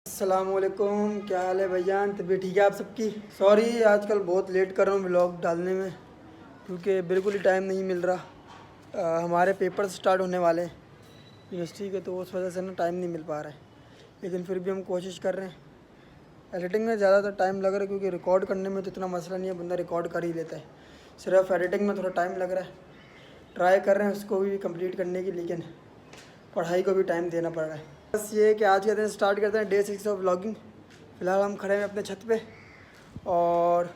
अस्सलामुअलैकुम, क्या हाल है भाईजान? तबीयत ठीक है आप सबकी? सॉरी आजकल बहुत लेट कर रहा हूँ व्लॉग डालने में, क्योंकि बिल्कुल ही टाइम नहीं मिल रहा। हमारे पेपर स्टार्ट होने वाले हैं यूनिवर्सिटी के, तो उस वजह से ना टाइम नहीं मिल पा रहा है। लेकिन फिर भी हम कोशिश कर रहे हैं। एडिटिंग में ज़्यादातर टाइम लग रहा है, क्योंकि रिकॉर्ड करने में तो इतना मसला नहीं है, बंदा रिकॉर्ड कर ही लेता है। सिर्फ एडिटिंग में थोड़ा टाइम लग रहा है। ट्राई कर रहे हैं उसको भी कंप्लीट करने की, लेकिन पढ़ाई को भी टाइम देना पड़ रहा है। बस ये है कि आज के दिन स्टार्ट करते हैं डे 6 ऑफ व्लॉगिंग। फ़िलहाल हम खड़े हैं अपने छत पे और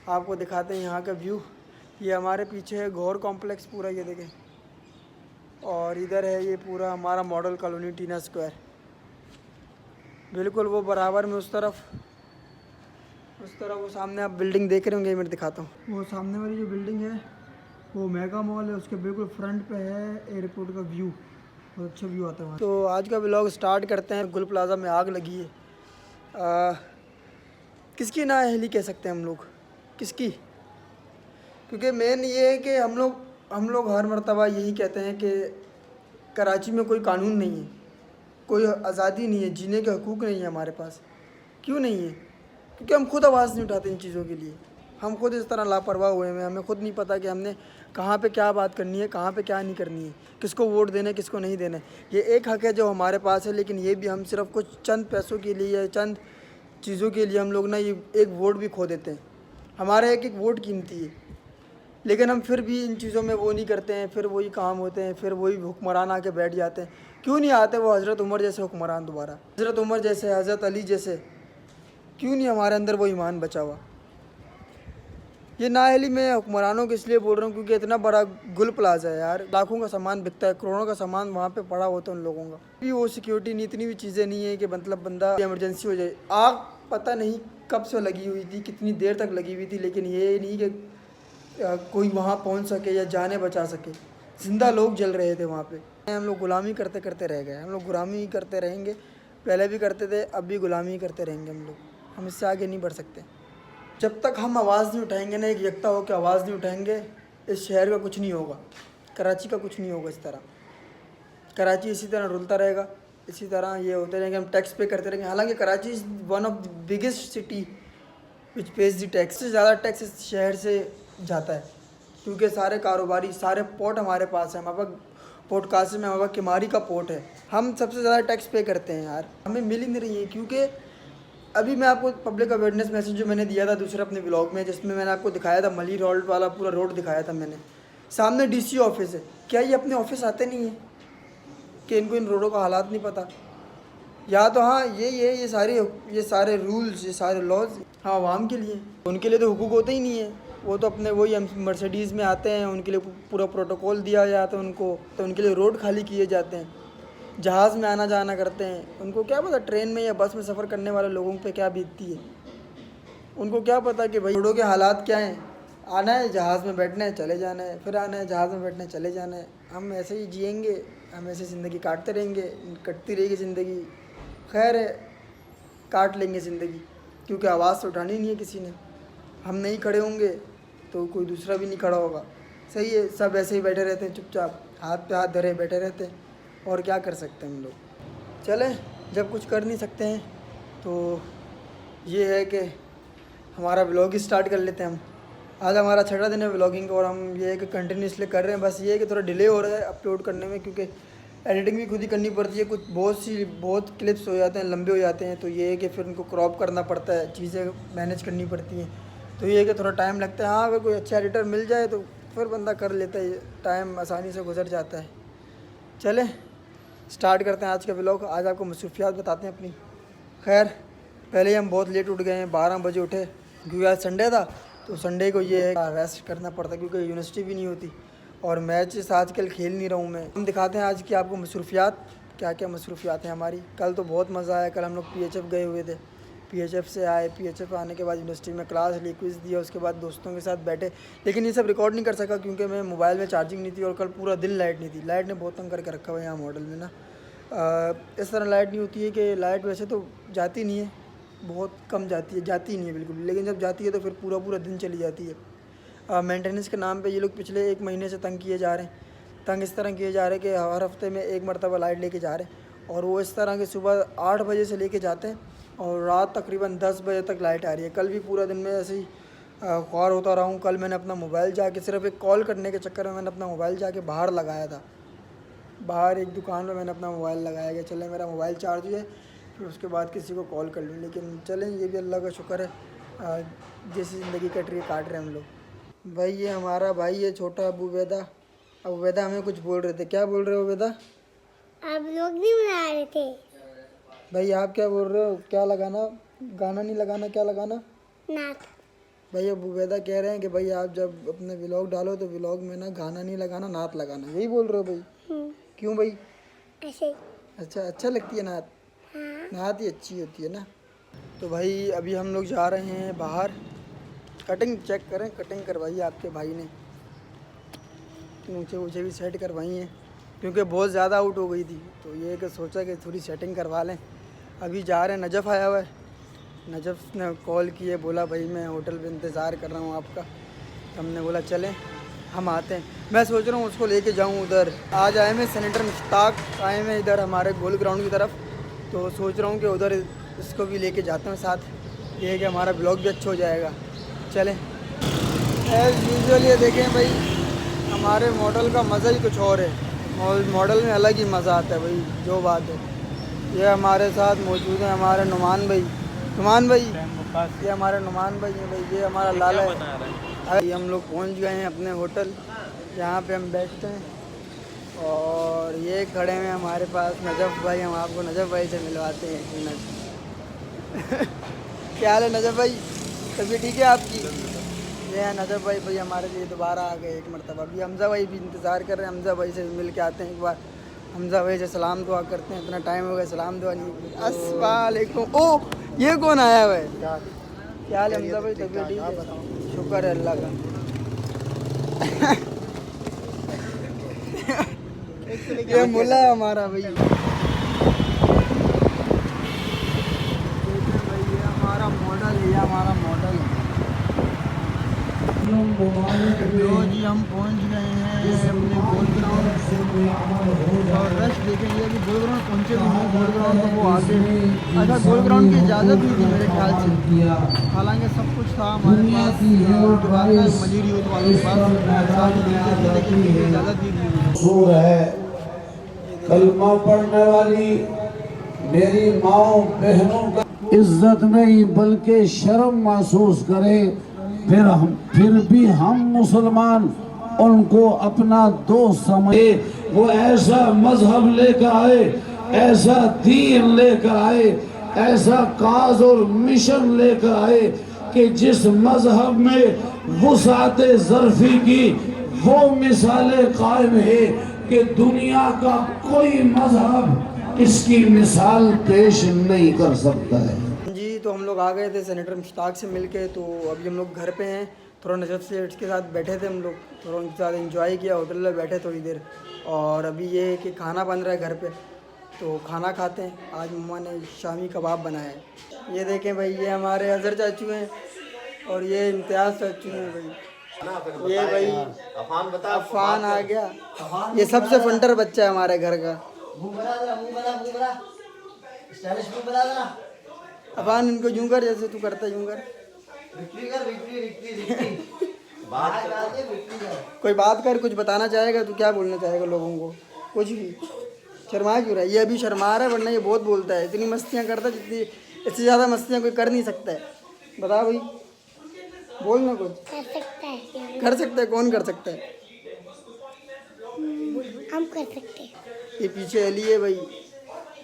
आपको दिखाते हैं यहाँ का व्यू। ये हमारे पीछे है गौर कॉम्प्लेक्स पूरा, ये देखें। और इधर है ये पूरा हमारा मॉडल कॉलोनी टीना स्क्वायर। बिल्कुल वो बराबर में उस तरफ वो सामने आप बिल्डिंग देख रहे होंगे, मैं दिखाता हूँ। वो सामने वाली जो बिल्डिंग है वो मेगा मॉल है, उसके बिल्कुल फ्रंट पे है एयरपोर्ट का व्यू। बहुत अच्छा व्यू आता है वहाँ। तो आज का व्लॉग स्टार्ट करते हैं। गुल प्लाजा में आग लगी है। किसकी नाअहली कह सकते हैं हम लोग, किसकी? क्योंकि मेन ये है कि हम लोग हर मर्तबा यही कहते हैं कि कराची में कोई कानून नहीं है, कोई आज़ादी नहीं है, जीने के हकूक़ नहीं है हमारे पास। क्यों नहीं है? क्योंकि हम खुद आवाज़ नहीं उठाते इन चीज़ों के लिए। हम खुद इस तरह लापरवाह हुए हैं, हमें खुद नहीं पता कि हमने कहाँ पे क्या बात करनी है, कहाँ पे क्या नहीं करनी है, किसको वोट देना है, किसको नहीं देना है। ये एक हक़ है जो हमारे पास है, लेकिन ये भी हम सिर्फ कुछ चंद पैसों के लिए या चंद चीज़ों के लिए हम लोग ना ये एक वोट भी खो देते हैं। हमारा एक एक वोट कीमती है, लेकिन हम फिर भी इन चीज़ों में वो नहीं करते हैं। फिर वही काम होते हैं, फिर वही हुक्मरान आके बैठ जाते हैं। क्यों नहीं आते वो हज़रत उमर जैसे हुक्मरान दोबारा? हज़रत उमर जैसे, हज़रत अली जैसे, क्यों नहीं हमारे अंदर वो ईमान बचा हुआ? ये नाअहली मैं हुक्मरानों को इसलिए बोल रहा हूँ क्योंकि इतना बड़ा गुल प्लाजा है यार, लाखों का सामान बिकता है, करोड़ों का सामान वहाँ पे पड़ा होता है उन लोगों का भी। वो सिक्योरिटी नहीं, इतनी भी चीज़ें नहीं है कि मतलब बंदा इमरजेंसी हो जाए। आग पता नहीं कब से लगी हुई थी, कितनी देर तक लगी हुई थी, लेकिन ये नहीं कि कोई वहाँ पहुँच सके या जाने बचा सके। ज़िंदा लोग जल रहे थे वहाँ पे। हम लोग गुलामी करते करते रह गए। हम लोग गुलामी करते रहेंगे, पहले भी करते थे, अब भी गुलामी करते रहेंगे हम लोग। हम इससे आगे नहीं बढ़ सकते। जब तक हम आवाज़ नहीं उठाएंगे ना, एक यकता होकर आवाज़ नहीं उठाएंगे, इस शहर का कुछ नहीं होगा, कराची का कुछ नहीं होगा। इस तरह कराची इसी तरह रुलता रहेगा, इसी तरह ये होते रहेंगे, हम टैक्स पे करते रहेंगे। हालांकि Karachi is one of the biggest city which page the tax. से ज़्यादा टैक्स इस शहर से जाता है, क्योंकि सारे कारोबारी, सारे पोर्ट हमारे पास है। हमारे पास पोर्ट कासिम है, हमारे पास किमारी का पोर्ट है। हम सबसे ज़्यादा टैक्स पे करते हैं यार, हमें मिल ही नहीं रही है। क्योंकि अभी मैं आपको पब्लिक अवेयरनेस मैसेज जो मैंने दिया था दूसरे अपने व्लॉग में, जिसमें मैंने आपको दिखाया था मली रोड वाला पूरा रोड दिखाया था मैंने। सामने डीसी ऑफिस है, क्या ये अपने ऑफिस आते नहीं है कि इनको इन रोडों का हालात नहीं पता? या तो हाँ, ये सारे रूल्स, ये सारे लॉज हाँ आवाम के लिए, उनके लिए तो हुकूक होते ही नहीं है। वो तो अपने वही मर्सिडीज़ में आते हैं, उनके लिए पूरा प्रोटोकॉल दिया जाता है उनको, तो उनके लिए रोड खाली किए जाते हैं, जहाज़ में आना जाना करते हैं। उनको क्या पता ट्रेन में या बस में सफ़र करने वाले लोगों पे क्या बीतती है? उनको क्या पता कि भाई रोडों के हालात क्या हैं? आना है जहाज़ में बैठना है, चले जाना है, फिर आना है जहाज़ में बैठना है, चले जाना है। हम ऐसे ही जिएंगे, हम ऐसे ज़िंदगी काटते रहेंगे, कटती रहेगी ज़िंदगी। खैर है, काट लेंगे ज़िंदगी, क्योंकि आवाज़ तो उठानी नहीं है किसी ने। हम नहीं खड़े होंगे तो कोई दूसरा भी नहीं खड़ा होगा। सही है, सब ऐसे ही बैठे रहते हैं चुपचाप, हाथ पे हाथ धरे बैठे रहते हैं। और क्या कर सकते हैं हम लोग? चलें, जब कुछ कर नहीं सकते हैं तो ये है कि हमारा व्लॉग ही स्टार्ट कर लेते हैं हम। आज हमारा छठा दिन है व्लॉगिंग का, और हम ये है कि कंटिन्यूसली कर रहे हैं। बस ये है कि थोड़ा डिले हो रहा है अपलोड करने में, क्योंकि एडिटिंग भी खुद ही करनी पड़ती है। कुछ बहुत क्लिप्स हो जाते हैं, लंबे हो जाते हैं, तो ये है कि फिर उनको क्रॉप करना पड़ता है, चीज़ें मैनेज करनी पड़ती हैं, तो ये है कि थोड़ा टाइम लगता है। हाँ, अगर कोई अच्छा एडिटर मिल जाए तो फिर बंदा कर लेता है, टाइम आसानी से गुजर जाता है। चलें स्टार्ट करते हैं आज का व्लॉग। आज आपको मसरूफियात बताते हैं अपनी। खैर, पहले ही हम बहुत लेट उठ गए हैं, 12 बजे उठे, क्योंकि आज संडे था। तो संडे को ये है रेस्ट करना पड़ता, क्योंकि यूनिवर्सिटी भी नहीं होती और मैच आजकल खेल नहीं रहा हूँ मैं। हम दिखाते हैं आज की आपको मसरूफियात, क्या क्या मसरूफियात हैं हमारी। कल तो बहुत मज़ा आया, कल हम लोग PHF गए हुए थे। PHF से आए, PHF आने के बाद यूनिवर्सिटी में क्लास ली, क्विज़ दिया, उसके बाद दोस्तों के साथ बैठे। लेकिन ये सब रिकॉर्ड नहीं कर सका क्योंकि मैं मोबाइल में चार्जिंग नहीं थी, और कल पूरा दिन लाइट नहीं थी। लाइट ने बहुत तंग करके रखा हुआ है यहाँ मॉडल में ना। इस तरह लाइट नहीं होती है कि लाइट वैसे तो जाती नहीं है, बहुत कम जाती है, जाती नहीं है बिल्कुल, लेकिन जब जाती है तो फिर पूरा पूरा दिन चली जाती है। मेंटेनेंस के नाम पे ये लोग पिछले 1 महीने से तंग किए जा रहे हैं। तंग इस तरह किए जा रहे हैं कि हर हफ्ते में 1 मरतबा लाइट लेके जा रहे हैं, और वो इस तरह के सुबह 8 बजे से लेके जाते हैं और रात तकरीबन 10 बजे तक लाइट आ रही है। कल भी पूरा दिन में ऐसे ही ख्वार होता रहा हूँ। कल मैंने अपना मोबाइल जाके सिर्फ एक कॉल करने के चक्कर में मैंने अपना मोबाइल जाके बाहर लगाया था। बाहर एक दुकान में मैंने अपना मोबाइल लगाया कि चले मेरा मोबाइल चार्ज हुआ फिर उसके बाद किसी को कॉल कर लूँ। लेकिन चलें, ये भी अल्लाह का शुक्र है, जैसी ज़िंदगी कट रही है काट रहे हैं हम लोग। भाई ये हमारा भाई है छोटा अबू उबैदा। अबू उबैदा हमें कुछ बोल रहे थे, क्या बोल रहे हो उबैदा? आप लोग नहीं बना रहे थे। भाई आप क्या बोल रहे हो? क्या लगाना? गाना नहीं लगाना, क्या लगाना? नात। भाई अबू उबैदा कह रहे हैं कि भाई आप जब अपने व्लॉग डालो तो व्लॉग में ना गाना नहीं लगाना, नात लगाना। यही बोल रहे हो भाई? क्यों भाई? ऐसे। अच्छा लगती है नात? हाँ। नात ही अच्छी होती है ना। तो भाई अभी हम लोग जा रहे हैं बाहर। कटिंग चेक करें, कटिंग करवाई आपके भाई ने, ऊँचे भी सेट करवाई हैं क्योंकि बहुत ज़्यादा आउट हो गई थी। तो ये कि सोचा कि थोड़ी सेटिंग करवा लें। अभी जा रहे हैं, नजफ़ आया हुआ है। नजफ़ ने कॉल किए, बोला भाई मैं होटल पे इंतज़ार कर रहा हूँ आपका। हमने बोला चलें हम आते हैं। मैं सोच रहा हूँ उसको लेके जाऊँ उधर। आज आए मैं सेनेटर मुश्ताक आए मैं इधर हमारे गोल ग्राउंड की तरफ। तो सोच रहा हूँ कि उधर इसको भी लेके जाता हूँ साथ। ये कि हमारा ब्लॉग भी अच्छा हो जाएगा। चलें। एज़ यूजुअल ये देखें भाई, हमारे मॉडल का मज़ा ही कुछ और है। मॉडल में अलग ही मज़ा आता है भाई, जो बात है। ये हमारे साथ मौजूद है हमारे नुमान भाई। नुमान भाई, ये हमारे नुमान भाई हैं भाई। ये हमारा लाला है। अभी हम लोग पहुंच गए हैं अपने होटल, जहाँ पे हम बैठते हैं। और ये खड़े हैं हमारे पास नजफ़ भाई। हम आपको नजफ़ भाई से मिलवाते हैं एक मिनट। क्या हाल है नजफ़ भाई? तबीयत ठीक है आपकी? ये है नजफ़ भाई। भाई हमारे लिए दोबारा आ गए एक मरतबा। अभी हमज़ा भाई भी इंतज़ार कर रहे हैं। हमज़ा भाई से भी मिल के आते हैं एक बार। हमज़ा भाई से सलाम दुआ करते हैं, इतना टाइम हो गया सलाम दुआ नहीं। अस्सलाम वालेकुम। ओ ये कौन आया हुआ है? क्या हाल है हमज़ा भाई? तबीयत ठीक है? शुक्र है अल्लाह का। ये मुला है हमारा भाई। ये हमारा मॉडल है, ये हमारा मॉडल है। तो जी हम पहुंच गए हैं अपने गोल ग्राउंड। और रश देखें, ये अभी गोल ग्राउंड पहुंचे भी हैं। गोल ग्राउंड तो वो आगे, अच्छा गोल ग्राउंड की इजाज़त नहीं थी मेरे ख्याल से, हालांकि सब कुछ था हमारे पास। उसके बाद ना मजीद यूथ वालों के पास लेकिन इजाज़त नहीं दी। कलमा पढ़ने वाली मेरी माओ बहनों का इज्जत नहीं बल्कि शर्म महसूस करे। फिर भी हम मुसलमान उनको अपना दोस्त समझे। वो ऐसा मजहब लेकर आए, ऐसा दीन लेकर आए, ऐसा काज और मिशन लेकर आए कि जिस मजहब में वुसाते ज़र्फी की वो मिसालें कायम है कि दुनिया का कोई मजहब इसकी मिसाल पेश नहीं कर सकता है। जी तो हम लोग आ गए थे सेनेटर मुश्ताक से मिलके। तो अभी हम लोग घर पे हैं। थोड़ा नजफ़ से के साथ बैठे थे हम लोग, थोड़ा उनके साथ एंजॉय किया, होटल में बैठे थोड़ी देर। और अभी ये है कि खाना बन रहा है घर पे, तो खाना खाते हैं। आज मम्मा ने शामी कबाब बनाया है। ये देखें भाई, ये हमारे अज़हर चाचू हैं और ये इम्तियाज़ चाचू हैं भाई। ये भाई अफ़ान आ गया, ये सबसे फंटर बच्चा है हमारे घर का। अफ़ान इनको यूँ कर जैसे तू करता यूँ कर। कोई बात कर, कुछ बताना चाहेगा? तू क्या बोलना चाहेगा लोगों को? कुछ भी। शर्मा क्यों रहा है? ये अभी शर्मा रहा है, वरना ये बहुत बोलता है। इतनी मस्तियाँ करता है जितनी, इससे ज़्यादा मस्तियाँ कोई कर नहीं सकता है। बता भाई, बोल ना कुछ। कर सकता है। कर सकता है? कौन कर सकता है? हम कर सकते हैं। ये पीछे अली है भाई।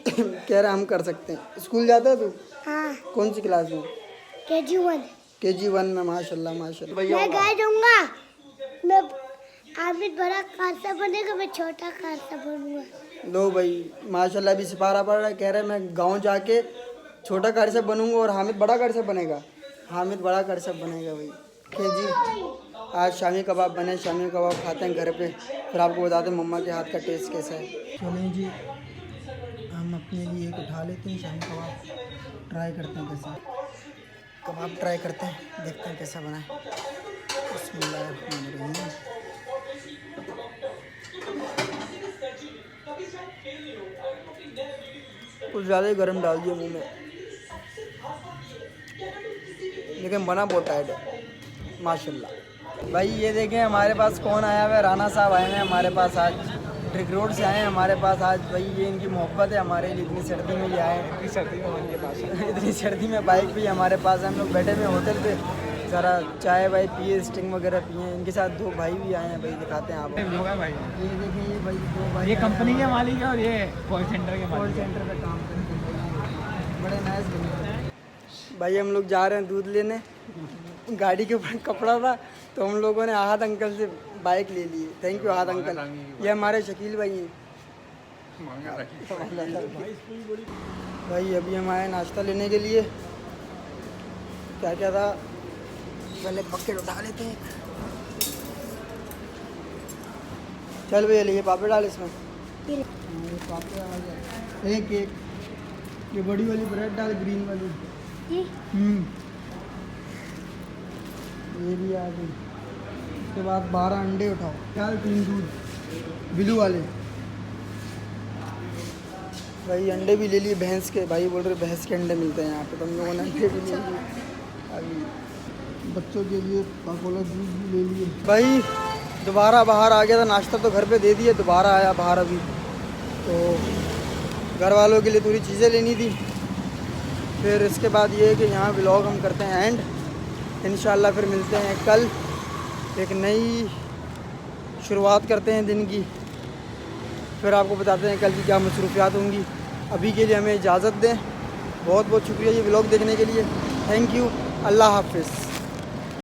कह रहा हम कर सकते हैं। स्कूल जाता है तू? हाँ। कौन सी क्लास में? KG1। KG1 में। माशाल्लाह माशाल्लाह। मैं गाय दूंगा। मैं आमिर बड़ा खासा बनेगा, मैं छोटा खासा बनूंगा। लो भाई माशाल्लाह, अभी सिपारा पड़ रहा है। कह रहा है मैं गांव जाके छोटा कार से बनूंगा और हामिद बड़ा कार से बनेगा। हामिद बड़ा कार से बनेगा भाई। जी आज शामी कबाब बने, शामी कबाब खाते हैं घर पे, फिर आपको बताते हैं मम्मा के हाथ का टेस्ट कैसा है। चलें जी, हम अपने लिए एक उठा लेते हैं शामी कबाब, ट्राई करते हैं कैसा कबाब, ट्राई करते हैं, देखते हैं कैसा बना है। बिस्मिल्लाहिर्रहमानिर्रहीम। कुछ ज़्यादा ही गर्म डाल दिया मुंह में, लेकिन बना बहुत टाइट है माशाल्लाह। भाई ये देखें हमारे पास कौन आया हुआ है, राना साहब आए हैं हमारे पास आज, ट्रिक रोड से आए हैं हमारे पास आज। भाई ये इनकी मोहब्बत है हमारे लिए, इतनी सर्दी में ये आए हैं, इतनी सर्दी में हमारे पास इतनी सर्दी में बाइक भी हमारे पास है। हम लोग बैठे हुए होटल पे, ज़रा चाय भाई पिए, स्टिंग वगैरह पिए। इनके साथ दो भाई भी आए हैं, भाई दिखाते हैं आप। भाई ये देखें ये भाई दो भाई, ये कंपनी के मालिक है और ये कॉल सेंटर के कॉल मालिक है। सेंटर पे काम करते हैं, बड़े नाइस बंदे। भाई हम लोग जा रहे हैं दूध लेने, गाड़ी के ऊपर कपड़ा था तो हम लोगों ने आहत अंकल से बाइक ले ली। थैंक यू आहत अंकल, ये हमारे शकील भाई हैं। भाई अभी हम आए नाश्ता लेने के लिए, क्या क्या था पहले बकेट उठा लेते हैं। चल भैया लिए पापड़ डाल इसमें, पापड़ आ गया, एक एक ये बड़ी वाली ब्रेड डाल, ग्रीन वाली। ये भी आ गई। उसके बाद 12 अंडे उठाओ, डाल 3 दूध ब्लू वाले। भाई अंडे भी ले लिए भैंस के, भाई बोल रहे भैंस के अंडे मिलते हैं यहाँ पे, तो हम लोगों ने अंडे भी ले लिए। अभी बच्चों के लिए कोकोला जूस भी ले लिए। भाई दोबारा बाहर आ गया था, नाश्ता तो घर पे दे दिया, दोबारा आया बाहर अभी, तो घर वालों के लिए थोड़ी चीज़ें लेनी थी। फिर इसके बाद ये है कि यहाँ व्लॉग हम करते हैं एंड, इंशाल्लाह फिर मिलते हैं कल, एक नई शुरुआत करते हैं दिन की, फिर आपको बताते हैं कल की क्या मसरूफियात होंगी। अभी के लिए हमें इजाज़त दें, बहुत बहुत शुक्रिया ये व्लॉग देखने के लिए, थैंक यू, अल्लाह हाफ़िज़।